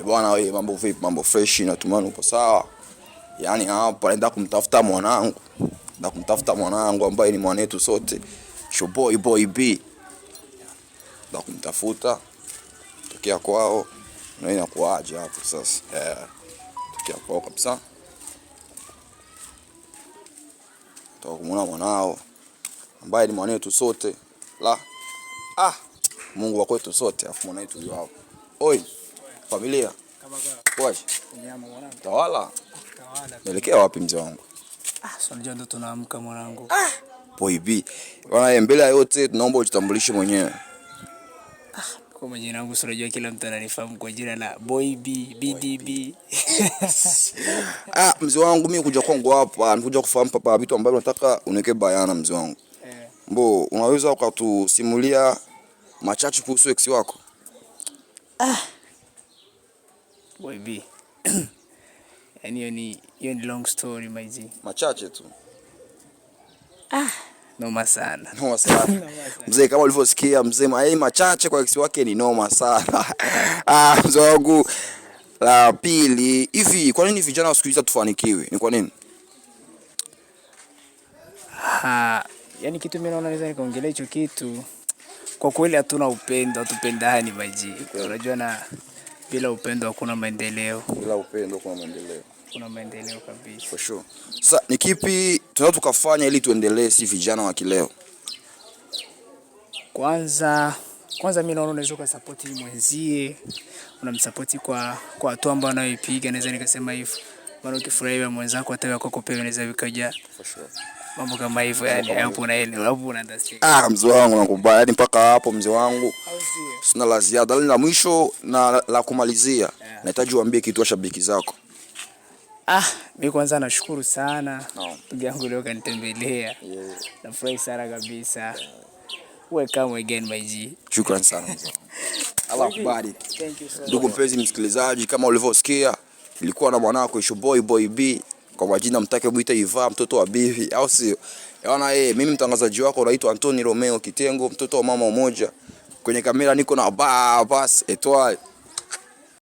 Bwana wewe, mambo vipi? Mambo fresh, natumani upo sawa. Yaani hapa naenda kumtafuta mwanangu. Na kumtafuta mwanangu ambaye ni mwanetu sote. Boy B. Na kumtafuta tokea kwao. Na inakuaje hapo sasa? Tokea kwao kabisa. Toka kumuona mwanao ambaye ni mwanetu sote. Mungu wa kwetu sote, afu mwanetu yuko hapo. Oi. Familia. Kwaje? Unyama mwanangu. Tawala. Naelekea wapi mzee wangu? Sio ndio ndo tunaamka mwanangu. Boy B. Bwana, mbele ya yote tunaomba ujitambulishe mwenyewe. Kwa majina yangu sio, unajua kila mtu ananifahamu kwa jina la Boy B, BDB. Mzee wangu, mimi kuja kwangu hapa, nikuja kufahamu papa vitu ambavyo nataka uniweke bayana mzee wangu. Mbo, unaweza ukatusimulia machache kuhusu ex wako? Boy B. Yaani hiyo ni long story my G. Machache tu. Noma sana. Noma sana. Mzee, kama ulivyosikia mzee, machache kwa ex wake ni noma sana. Mzee wangu, la pili, hivi kwa nini vijana wa siku hizi tufanikiwe? Ni kwa nini? Yaani kitu mimi naona naweza nikaongelea hicho kitu. Kwa kweli hatuna upendo, hatupendani my G. Unajua na bila upendo hakuna maendeleo. Bila upendo hakuna maendeleo. Kuna maendeleo kabisa. For sure. Sasa ni kipi tunaweza tukafanya ili tuendelee si vijana wa kileo? Kwanza mimi naona unaweza kusupport mwenzie, unamsupport kwa hatua ambayo anayoipiga, naweza nikasema hivyo. Maana ukifurahia mwenzako hata kwako pia inaweza vikaja. For sure. Mambo kama hivyo yani hapo na yeye, hapo una understand. Mzee wangu nakubali, yani mpaka hapo mzee wangu. Sina la ziada, la mwisho na la kumalizia. Nahitaji uambie kitu kwa shabiki zako. Mimi kwanza nashukuru sana. Ndugu yangu leo kanitembelea. Nafurahi sana kabisa. Welcome again my G. Shukrani sana mzee. Allah kubariki. Thank you so much. Ndugu mpenzi msikilizaji, kama ulivyosikia, nilikuwa na mwanako Boy B. Kwa majina mtake buita Iva, mtoto wa bibi, au sio? Yaona mimi mtangazaji wako naitwa Anthony Romeo Kitengo, mtoto wa mama mmoja. Kwenye kamera niko na Bas Etoile.